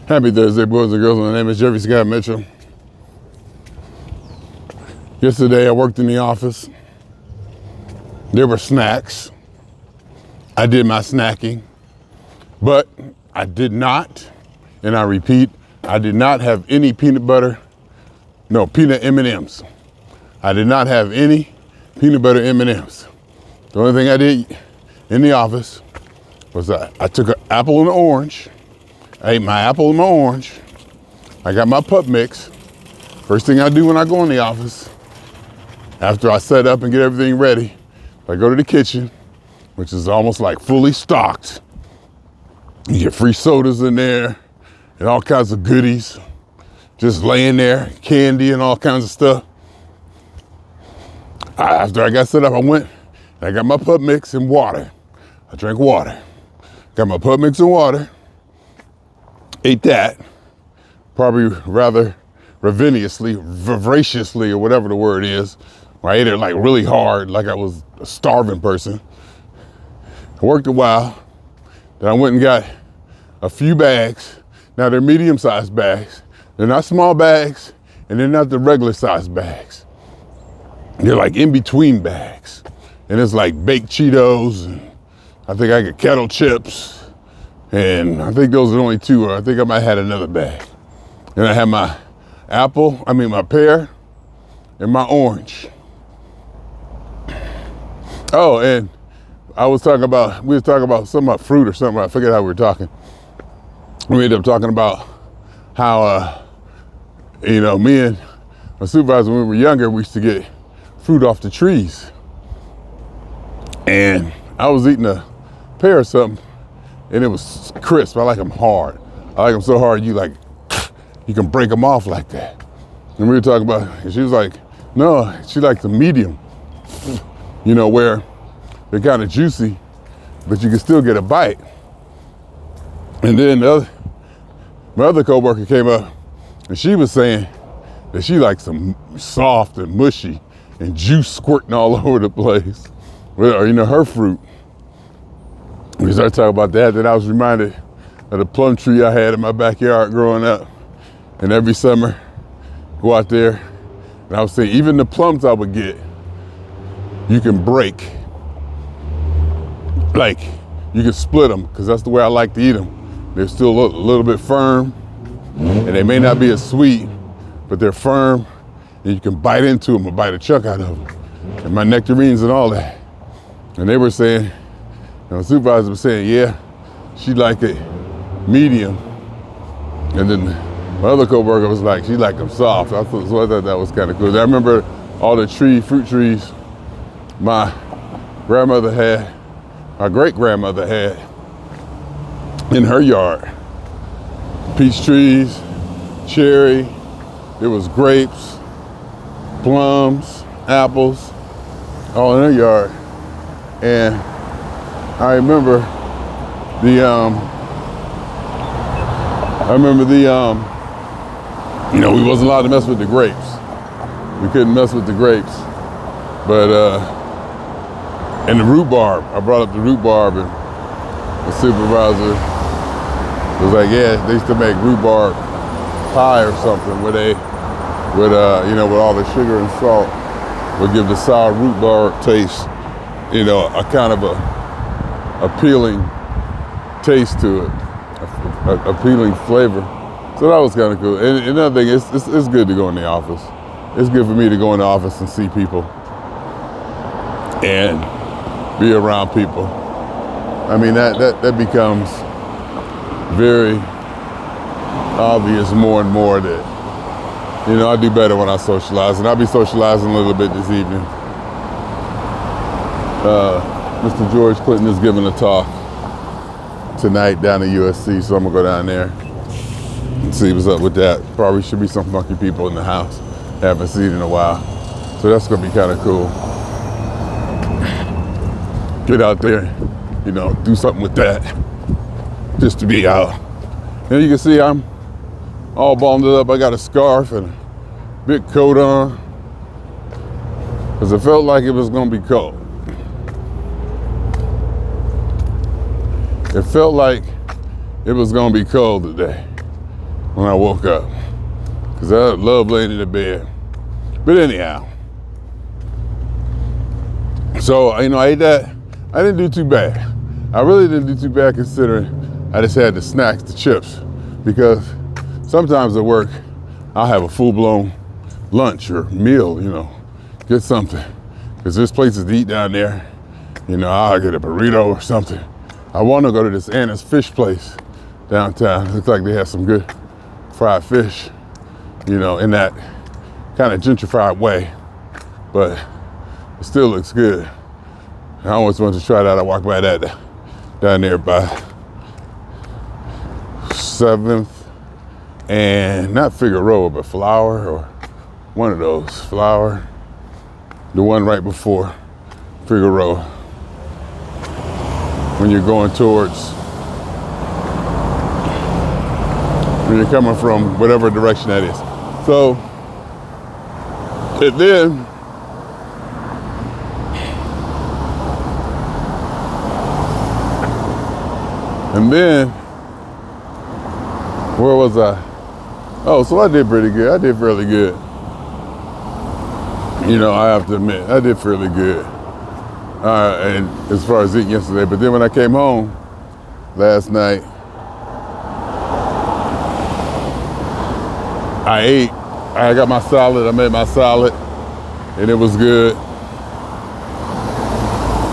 Happy Thursday, boys and girls. My name is Jeffery Scott Mitchell. Yesterday, I worked in the office. There were snacks. I did my snacking, but I did not, and I repeat, I did not have any peanut M&Ms. I did not have any peanut butter M&Ms. The only thing I did in the office was I took an apple and an orange. I ate my apple and my orange. I got my pup mix. First thing I do when I go in the office, after I set up and get everything ready, I go to the kitchen, which is almost like fully stocked. You get free sodas in there and all kinds of goodies just laying there, candy and all kinds of stuff. After I got set up, I went and I got my pup mix and water. I drank water. Got my pup mix and water. Ate that, probably rather voraciously, or whatever the word is. I ate it like really hard, like I was a starving person. I worked a while, then I went and got a few bags. Now they're medium-sized bags. They're not small bags, and they're not the regular sized bags. They're like in-between bags. And it's like baked Cheetos, and I think I got kettle chips. And I think those are the only two, or I think I might have had another bag. And I had my my pear and my orange. Oh, and we were talking about some fruit or something. I forget how we were talking. We ended up talking about how, me and my supervisor, when we were younger, we used to get fruit off the trees. And I was eating a pear or something, and it was crisp. I like them hard. I like them so hard you can break them off like that. And we were talking about, and she was like, no, she likes the medium, where they're kind of juicy, but you can still get a bite. And then my other coworker came up, and she was saying that she likes them soft and mushy and juice squirting all over the place. Her fruit. We started talking about that, then I was reminded of the plum tree I had in my backyard growing up. And every summer, go out there, and I was saying, even the plums I would get, you can break. Like, you can split them, because that's the way I like to eat them. They're still a little bit firm, and they may not be as sweet, but they're firm, and you can bite into them or bite a chunk out of them. And my nectarines and all that. And they were saying, the supervisor was saying, yeah, she liked it medium. And then my other coworker was like, she liked them soft. So I thought that was kind of cool. I remember all the fruit trees my great-grandmother had in her yard. Peach trees, cherry, there was grapes, plums, apples, all in her yard. And I remember we wasn't allowed to mess with the grapes. We couldn't mess with the grapes. But, and the rhubarb, I brought up the rhubarb, and the supervisor was like, yeah, they used to make rhubarb pie or something where they would, with all the sugar and salt, would give the sour rhubarb taste, a kind of a appealing taste to it, appealing flavor. So that was kind of cool. And another thing, it's good to go in the office. It's good for me to go in the office and see people and be around people. I mean, that becomes very obvious more and more that, I do better when I socialize, and I'll be socializing a little bit this evening. Mr. George Clinton is giving a talk tonight down at USC, so I'm gonna go down there and see what's up with that. Probably should be some funky people in the house. Haven't seen in a while. So that's gonna be kind of cool. Get out there, do something with that. Just to be out. And you can see I'm all bundled up. I got a scarf and a big coat on, because it felt like it was gonna be cold. It felt like it was gonna be cold today. when I woke up, because I love laying in the bed. But anyhow, so, I ate that. I didn't do too bad. I really didn't do too bad considering I just had the snacks, the chips, because sometimes at work, I'll have a full-blown lunch or meal, get something. Because there's places to eat down there. I'll get a burrito or something. I want to go to this Anna's fish place downtown. It looks like they have some good fried fish, in that kind of gentrified way. But it still looks good. I always wanted to try that. I walked by that down there by 7th and not Figueroa, but Flower, or one of those. Flower, the one right before Figueroa. When you're going towards, when you're coming from whatever direction that is. So, and then, where was I? Oh, so I did pretty good. I did fairly good. I have to admit, I did fairly good. And as far as eating yesterday, but then when I came home last night, I ate. I got my salad. I made my salad, and it was good.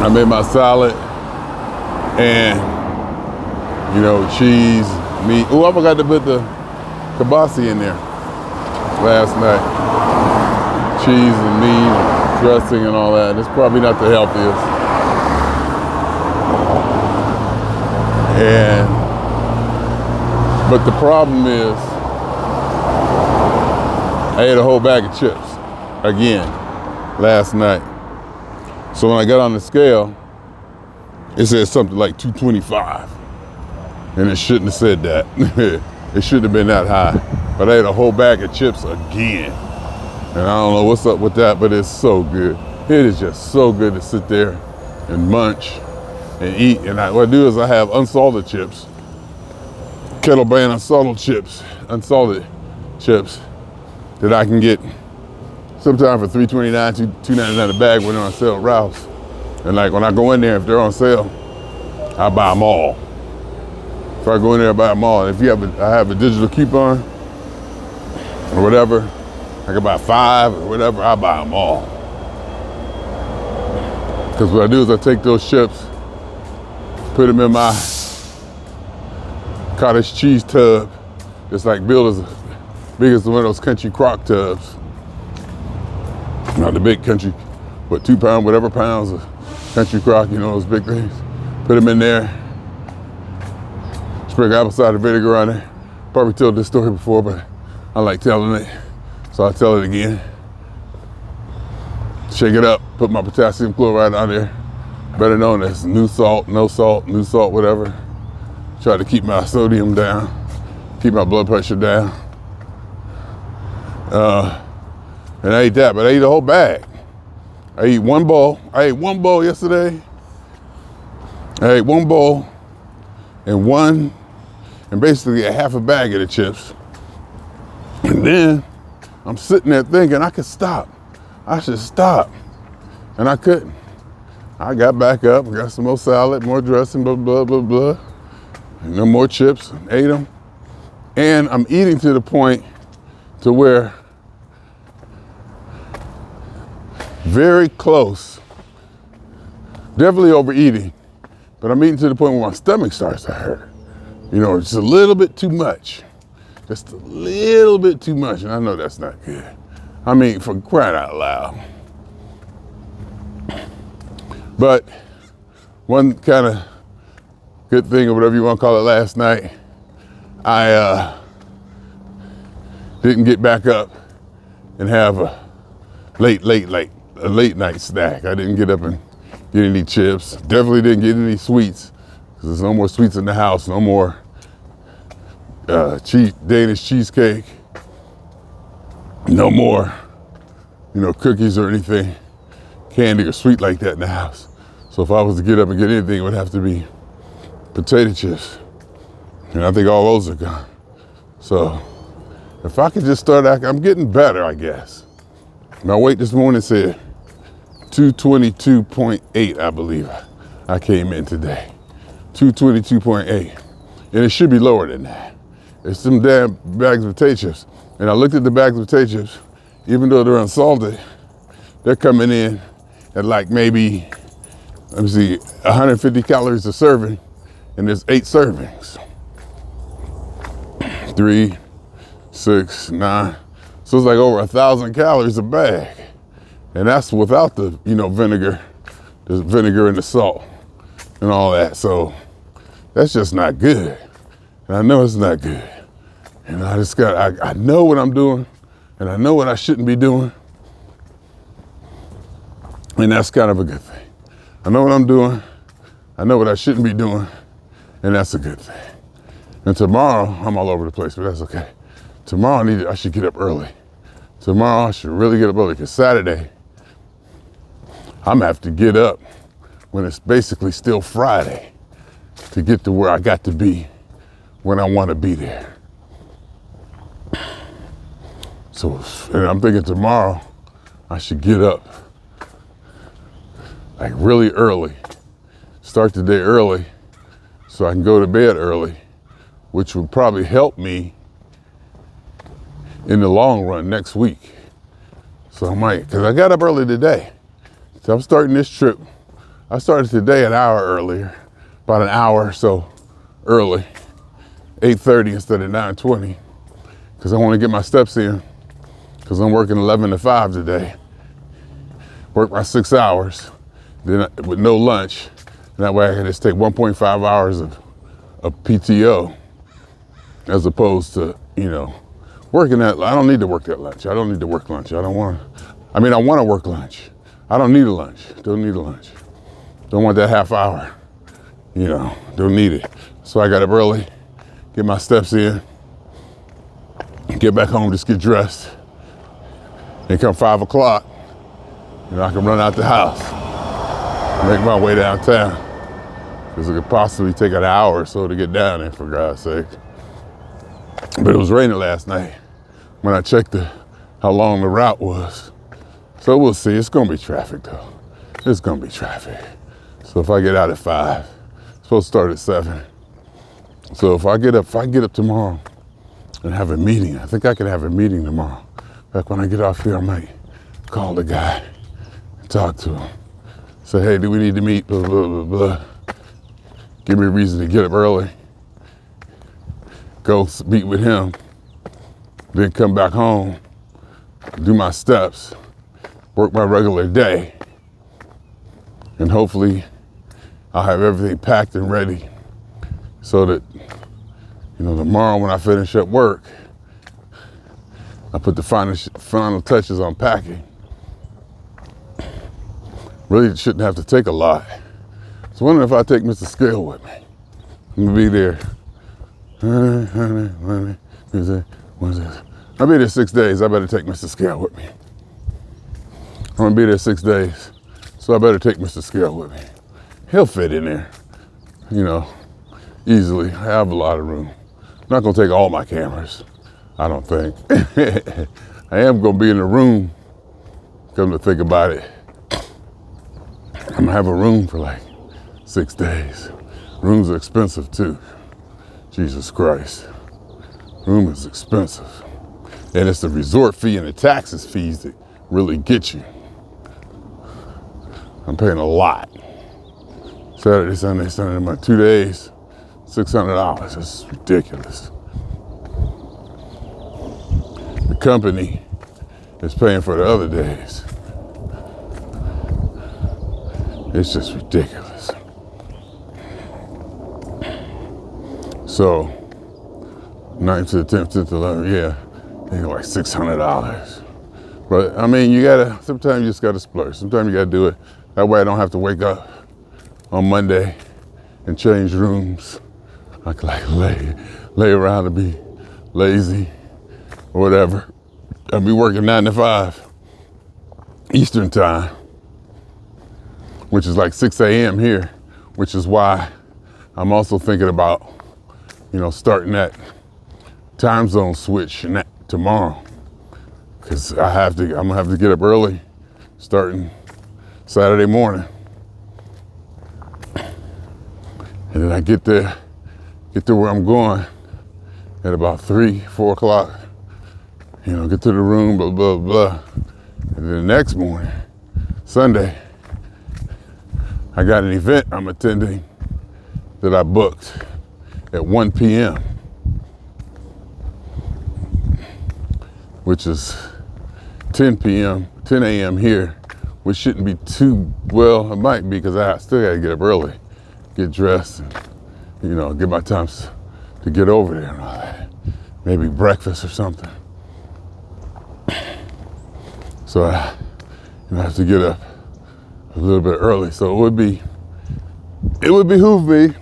I made my salad, and cheese, meat. Oh, I forgot to put the kibasi in there last night. Cheese and meat, and dressing and all that. It's probably not the healthiest. But the problem is, I ate a whole bag of chips again last night. So when I got on the scale, it said something like 225. And it shouldn't have said that. It shouldn't have been that high. But I ate a whole bag of chips again. And I don't know what's up with that, but it's so good. It is just so good to sit there and munch and eat. And what I do is I have unsalted chips, Kettle Brand unsalted chips that I can get sometimes for $3.29, $2.99 a bag when they're on sale at Ralph's. And when I go in there, if they're on sale, I buy them all. If I go in there, I buy them all. And if I have a digital coupon or whatever, I can buy 5 or whatever, I buy them all. Because what I do is I take those chips, put them in my cottage cheese tub. It's built as big as one of those country crock tubs. Not the big country, but 2 pound, whatever pounds of country crock, those big things. Put them in there. Sprinkle apple cider vinegar on it. Probably told this story before, but I like telling it, so I'll tell it again. Shake it up, put my potassium chloride on there, better known as new salt, no salt, new salt, whatever. Try to keep my sodium down, keep my blood pressure down. And I ate that, but I ate a whole bag. I ate one bowl yesterday. I ate one bowl and basically a half a bag of the chips. And then I'm sitting there thinking I could stop. I should stop. And I couldn't. I got back up, got some more salad, more dressing, blah, blah, blah, blah. No more chips, ate them. And I'm eating to the point to where very close, definitely overeating, but I'm eating to the point where my stomach starts to hurt. Just a little bit too much. Just a little bit too much, and I know that's not good. I mean, for crying out loud. But one kind of good thing, or whatever you want to call it, last night, I didn't get back up and have a late night snack. I didn't get up and get any chips. Definitely didn't get any sweets, because there's no more sweets in the house. No more Danish cheesecake. No more, cookies or anything, candy or sweet like that in the house. So if I was to get up and get anything, it would have to be potato chips. And I think all those are gone. So if I could just start out, I'm getting better, I guess. My weight this morning said 222.8, I believe. I came in today. 222.8. And it should be lower than that. It's some damn bags of potato chips. And I looked at the bags of potato chips, even though they're unsalted, they're coming in at like maybe, let me see, 150 calories a serving, and there's 8 servings. 3, 6, 9. So it's like over 1,000 calories a bag. And that's without the, vinegar, the vinegar and the salt and all that. So that's just not good. And I know it's not good. And I know what I'm doing, and I know what I shouldn't be doing. And that's kind of a good thing. I know what I'm doing, I know what I shouldn't be doing, and that's a good thing. And tomorrow, I'm all over the place, but that's okay. Tomorrow I should get up early. Tomorrow I should really get up early, because Saturday, I'm gonna have to get up when it's basically still Friday to get to where I got to be when I want to be there. So, and I'm thinking tomorrow I should get up like really early, start the day early so I can go to bed early, which would probably help me in the long run next week. So I might, because I got up early today. So I'm starting this trip. I started today an hour earlier, about an hour or so early, 8:30 instead of 9:20, because I want to get my steps in, because I'm working 11 to 5 today. Work my 6 hours, then with no lunch. And that way I can just take 1.5 hours of PTO, as opposed to, working that. I don't need to work that lunch. I don't need to work lunch. I want to work lunch. I don't need a lunch. Don't need a lunch. Don't want that half hour. Don't need it. So I got up early, get my steps in, get back home, just get dressed. And come 5 o'clock, I can run out the house, make my way downtown. Because it could possibly take an hour or so to get down there, for God's sake. But it was raining last night when I checked how long the route was. So we'll see. It's gonna be traffic though. It's gonna be traffic. So if I get out at 5, it's supposed to start at 7. So if I get up tomorrow and have a meeting, I think I can have a meeting tomorrow. Back when I get off here, I might call the guy and talk to him. Say, hey, do we need to meet? Blah, blah, blah, blah. Give me a reason to get up early. Go meet with him. Then come back home, do my steps, work my regular day. And hopefully I'll have everything packed and ready so that, tomorrow when I finish up work, I put the final touches on packing. Really, it shouldn't have to take a lot. I was wondering if I take Mr. Scale with me. I'm gonna be there. I'll be there 6 days. I better take Mr. Scale with me. I'm gonna be there 6 days, so I better take Mr. Scale with me. He'll fit in there, easily. I have a lot of room. I'm not gonna take all my cameras, I don't think. I am gonna be in the room, come to think about it. I'm gonna have a room for like 6 days. Rooms are expensive too. Jesus Christ. Room is expensive. And it's the resort fee and the taxes fees that really get you. I'm paying a lot. Saturday, Sunday, my 2 days, $600. That's ridiculous. The company is paying for the other days. It's just ridiculous. So, 9th to the 10th to the 11th, yeah, they like $600. But sometimes you just gotta splurge. Sometimes you gotta do it. That way I don't have to wake up on Monday and change rooms. I can lay around and be lazy or whatever. I'll be working 9 to 5 Eastern time, which is like 6 a.m. here, which is why I'm also thinking about, starting that time zone switch tomorrow, because I'm gonna have to get up early starting Saturday morning. And then I get there where I'm going at about 3-4 o'clock. Get to the room, blah, blah, blah. And then the next morning, Sunday, I got an event I'm attending that I booked at 1 p.m., which is 10 a.m. here, which shouldn't be too, well, it might be, because I still gotta get up early, get dressed, and, get my time to get over there and all that. Maybe breakfast or something. So I have to get up a little bit early. So it would behoove me,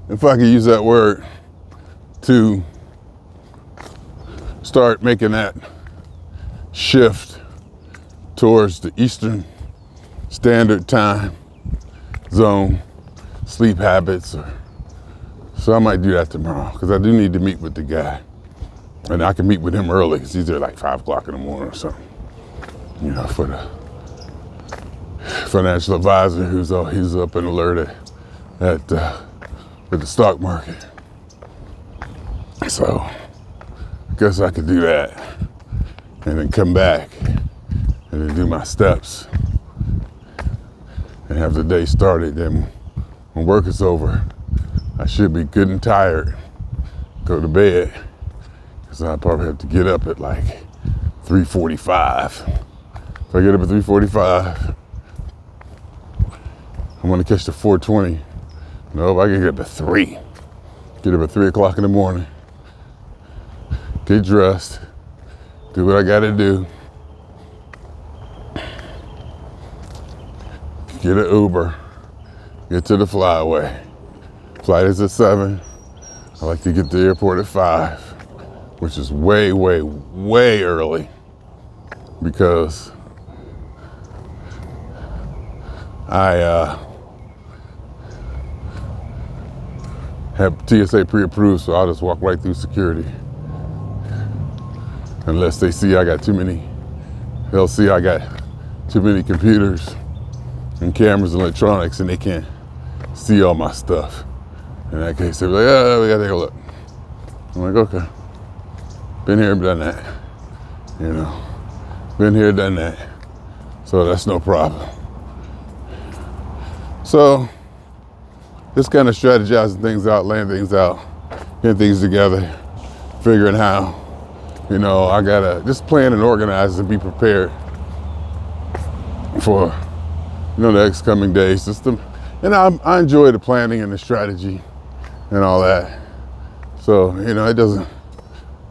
if I could use that word, to start making that shift towards the Eastern Standard Time zone sleep habits. So I might do that tomorrow, because I do need to meet with the guy. And I can meet with him early, because he's there like 5 o'clock in the morning or something. For the financial advisor he's up and alert at the stock market. So I guess I could do that and then come back and then do my steps and have the day started. Then when work is over, I should be good and tired, go to bed, because I probably have to get up at like 3:45. If I get up at 3:45, I'm gonna catch the 4:20. No, I can get up at 3. Get up at 3 o'clock in the morning, get dressed, do what I gotta do, get an Uber, get to the flyaway. Flight is at 7. I like to get to the airport at 5, which is way, way, way early, because I have TSA pre-approved, so I'll just walk right through security. Unless they see I got too many, they'll see I got too many computers and cameras and electronics, and they can't see all my stuff. In that case, they'll be like, oh, we gotta take a look. I'm like, okay. Been here, done that. Been here, done that. So that's no problem. So just kind of strategizing things out, laying things out, getting things together, figuring how, I gotta just plan and organize and be prepared for, the next coming days. And I enjoy the planning and the strategy and all that. So, it doesn't,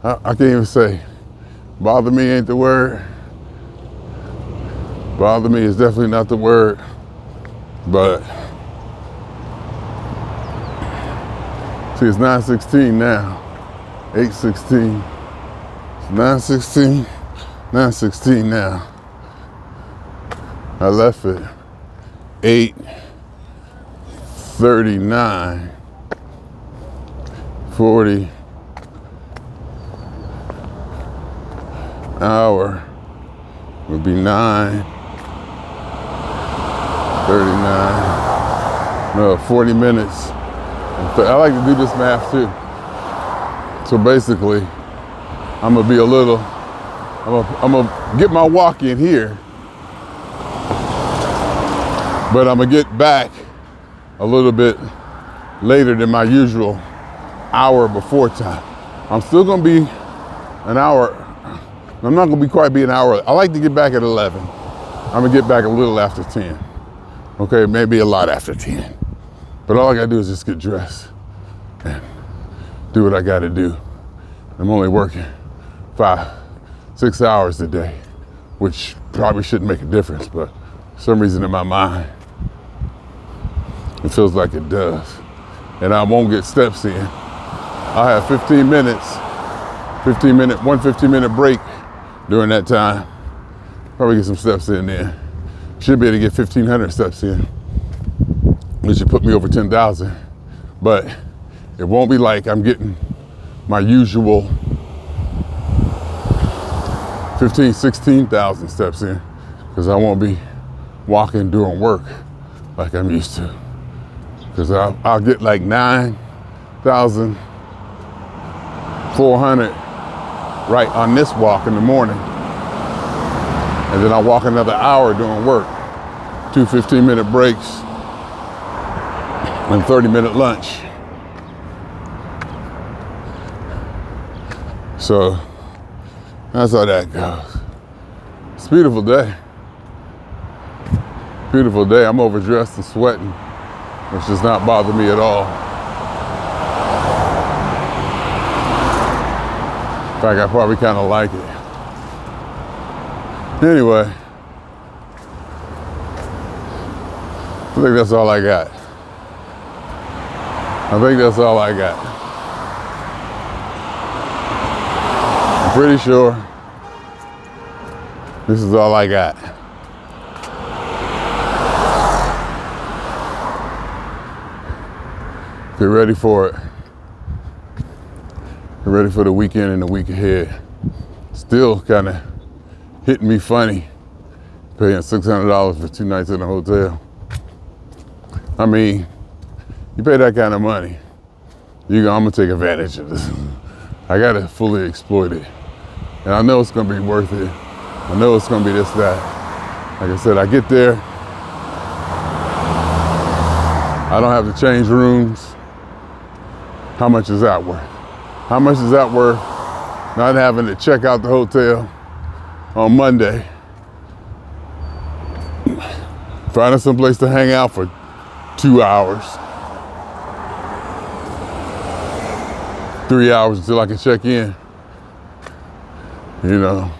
I can't even say, bother me ain't the word. Bother me is definitely not the word. But, see, it's 9:16 now, 8:16, it's 9:16 now. I left at 8:39, 40 hour would be 40 minutes. I like to do this math too. So basically, I'm gonna get my walk in here, but I'm gonna get back a little bit later than my usual hour before time. I'm still gonna be an hour. I'm not gonna quite be an hour. I like to get back at 11. I'm gonna get back a little after 10. Okay, maybe a lot after 10. But all I gotta do is just get dressed and do what I gotta do. I'm only working 5-6 hours a day, which probably shouldn't make a difference, but for some reason in my mind, it feels like it does. And I won't get steps in. I'll have 15 minutes, 15-minute break during that time. Probably get some steps in there. Should be able to get 1,500 steps in, which should put me over 10,000. But it won't be like I'm getting my usual 15, 16,000 steps in, because I won't be walking during work like I'm used to. Because I'll get like 9,400 right on this walk in the morning. And then I'll walk another hour during work. 2 15-minute breaks and 30-minute lunch. So that's how that goes. It's a beautiful day. Beautiful day. I'm overdressed and sweating, which does not bother me at all. In fact, I probably kind of like it. Anyway, I think that's all I got. I think that's all I got. I'm pretty sure this is all I got. Get ready for it. Get ready for the weekend and the week ahead. Still kind of hitting me funny, paying $600 for 2 nights in a hotel. I mean, you pay that kind of money, I'm gonna take advantage of this. I gotta fully exploit it. And I know it's gonna be worth it. I know it's gonna be this, that. Like I said, I get there, I don't have to change rooms. How much is that worth? How much is that worth not having to check out the hotel on Monday, finding some place to hang out for 2 hours, 3 hours until I can check in? You know,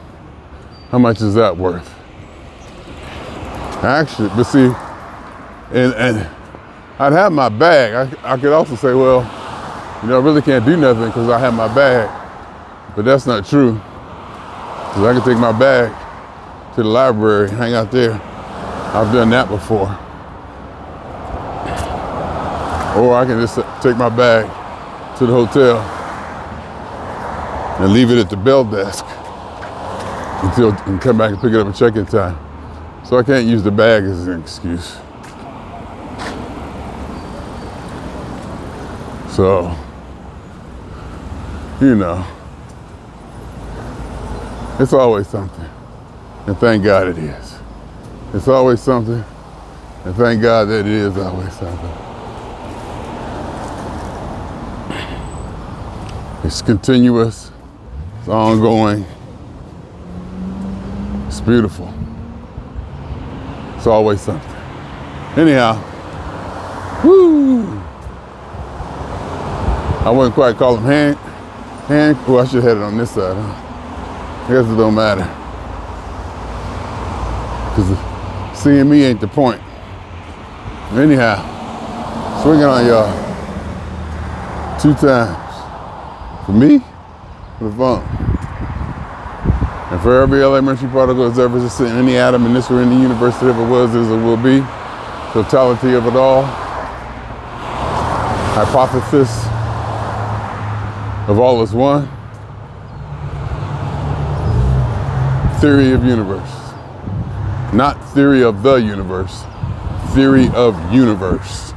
how much is that worth? Actually, but see, and I'd have my bag. I could also say, well, I really can't do nothing because I have my bag. But that's not true. Because I can take my bag to the library, hang out there. I've done that before. Or I can just take my bag to the hotel and leave it at the bell desk and come back and pick it up at check-in time. So I can't use the bag as an excuse. So, it's always something, and thank God it is. It's always something, and thank God that it is always something. It's continuous, it's ongoing, it's beautiful. It's always something. Anyhow, woo! I wouldn't quite call them hand. Oh, I should have had it on this side, huh? I guess it don't matter. Because seeing me ain't the point. Anyhow, swinging on y'all 2 times. For me, for the fun. And for every elementary particle that's ever existed in any atom in this or in the universe that ever was, is, or will be, totality of it all, hypothesis of all is one, theory of universe. Not theory of the universe, theory of universe.